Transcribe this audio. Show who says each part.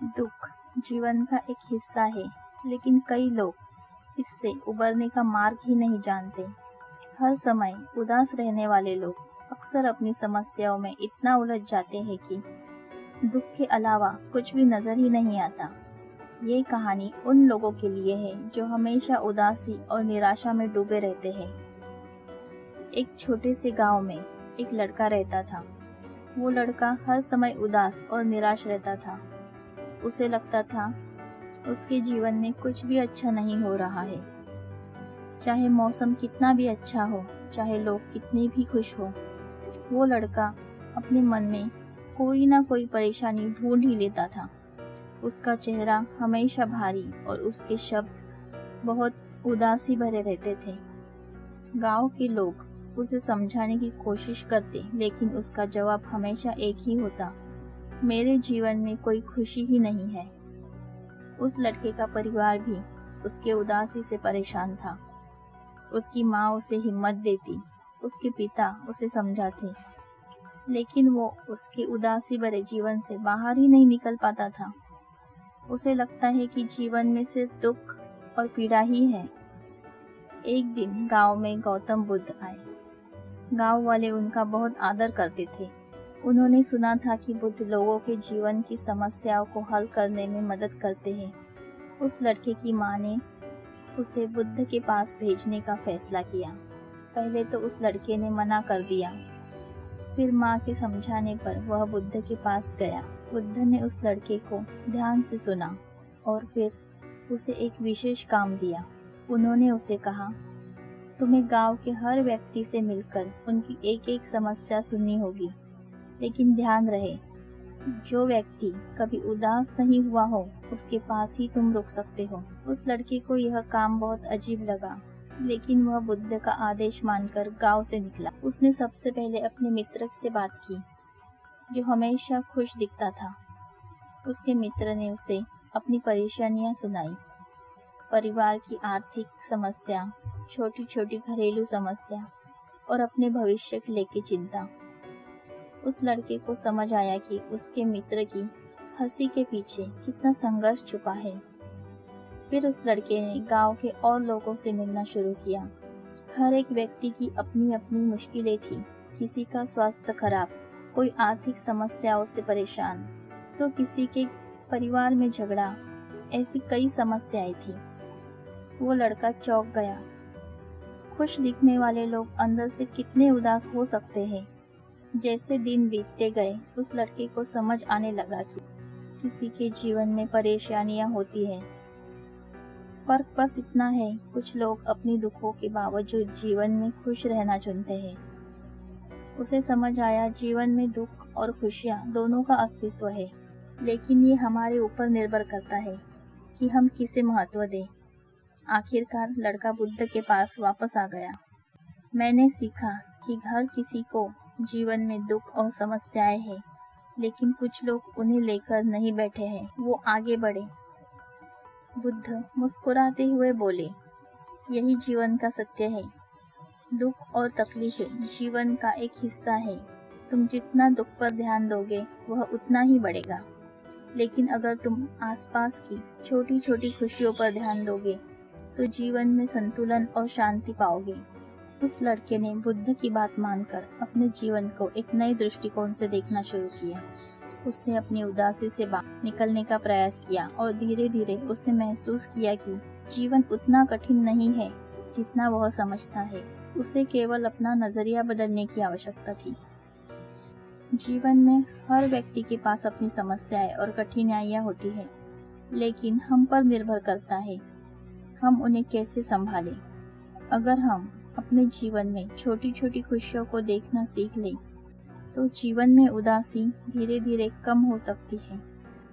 Speaker 1: दुख जीवन का एक हिस्सा है, लेकिन कई लोग इससे उबरने का मार्ग ही नहीं जानते। हर समय उदास रहने वाले लोग अक्सर अपनी समस्याओं में इतना उलझ जाते हैं कि दुख के अलावा कुछ भी नजर ही नहीं आता। ये कहानी उन लोगों के लिए है जो हमेशा उदासी और निराशा में डूबे रहते हैं। एक छोटे से गांव में एक लड़का रहता था। वो लड़का हर समय उदास और निराश रहता था। उसे लगता था उसके जीवन में कुछ भी अच्छा नहीं हो रहा है। चाहे मौसम कितना भी अच्छा हो, चाहे लोग कितने भी खुश हो, वो लड़का अपने मन में कोई ना कोई परेशानी ढूंढ ही लेता था। उसका चेहरा हमेशा भारी और उसके शब्द बहुत उदासी भरे रहते थे। गांव के लोग उसे समझाने की कोशिश करते, लेकिन उसका जवाब हमेशा एक ही होता, मेरे जीवन में कोई खुशी ही नहीं है। उस लड़के का परिवार भी उसके उदासी से परेशान था। उसकी माँ उसे हिम्मत देती, उसके पिता उसे समझाते, लेकिन वो उसके उदासी भरे जीवन से बाहर ही नहीं निकल पाता था। उसे लगता है कि जीवन में सिर्फ दुख और पीड़ा ही है। एक दिन गांव में गौतम बुद्ध आए। गांव वाले उनका बहुत आदर करते थे। उन्होंने सुना था कि बुद्ध लोगों के जीवन की समस्याओं को हल करने में मदद करते हैं। उस लड़के की माँ ने उसे बुद्ध के पास भेजने का फैसला किया। पहले तो उस लड़के ने मना कर दिया, फिर माँ के समझाने पर वह बुद्ध के पास गया। बुद्ध ने उस लड़के को ध्यान से सुना और फिर उसे एक विशेष काम दिया। उन्होंने उसे कहा, तुम्हें गांव के हर व्यक्ति से मिलकर उनकी एक एक समस्या सुननी होगी, लेकिन ध्यान रहे, जो व्यक्ति कभी उदास नहीं हुआ हो उसके पास ही तुम रुक सकते हो। उस लड़के को यह काम बहुत अजीब लगा, लेकिन वह बुद्ध का आदेश मानकर गांव से निकला। उसने सबसे पहले अपने मित्र से बात की, जो हमेशा खुश दिखता था। उसके मित्र ने उसे अपनी परेशानियां सुनाई, परिवार की आर्थिक समस्या, छोटी छोटी घरेलू समस्या और अपने भविष्य को लेकर चिंता। उस लड़के को समझ आया कि उसके मित्र की हंसी के पीछे कितना संघर्ष छुपा है। फिर उस लड़के ने गांव के और लोगों से मिलना शुरू किया। हर एक व्यक्ति की अपनी अपनी मुश्किलें थी। किसी का स्वास्थ्य खराब, कोई आर्थिक समस्याओं से परेशान, तो किसी के परिवार में झगड़ा। ऐसी कई समस्याएं थी। वो लड़का चौंक गया। खुश दिखने वाले लोग अंदर से कितने उदास हो सकते हैं। जैसे दिन बीतते गए, उस लड़के को समझ आने लगा कि किसी के जीवन में परेशानियां होती हैं। फर्क बस इतना है, कुछ लोग अपनी दुखों के बावजूद जीवन में खुश रहना चुनते हैं। उसे समझ आया, जीवन में दुख और खुशियां दोनों का अस्तित्व है, लेकिन ये हमारे ऊपर निर्भर करता है कि हम किसे महत्व दें। आखिरकार लड़का बुद्ध के पास वापस आ गया। मैंने सीखा कि हर किसी को जीवन में दुख और समस्याएं हैं, लेकिन कुछ लोग उन्हें लेकर नहीं बैठे हैं, वो आगे बढ़े। बुद्ध मुस्कुराते हुए बोले, यही जीवन का सत्य है। दुख और तकलीफें जीवन का एक हिस्सा है। तुम जितना दुख पर ध्यान दोगे वह उतना ही बढ़ेगा, लेकिन अगर तुम आसपास की छोटी छोटी खुशियों पर ध्यान दोगे तो जीवन में संतुलन और शांति पाओगे। उस लड़के ने बुद्ध की बात मानकर अपने जीवन को एक नए दृष्टिकोण से देखना शुरू किया। उसने अपनी उदासी से बाहर निकलने का प्रयास किया और धीरे धीरे उसने महसूस किया कि जीवन उतना कठिन नहीं है जितना वह समझता है। उसे केवल अपना नजरिया बदलने की आवश्यकता थी। जीवन में हर व्यक्ति के पास अपनी समस्याएं और कठिनाइयां होती है, लेकिन हम पर निर्भर करता है हम उन्हें कैसे संभालें। अगर हम अपने जीवन में छोटी छोटी खुशियों को देखना सीख लें, तो जीवन में उदासी धीरे धीरे कम हो सकती है।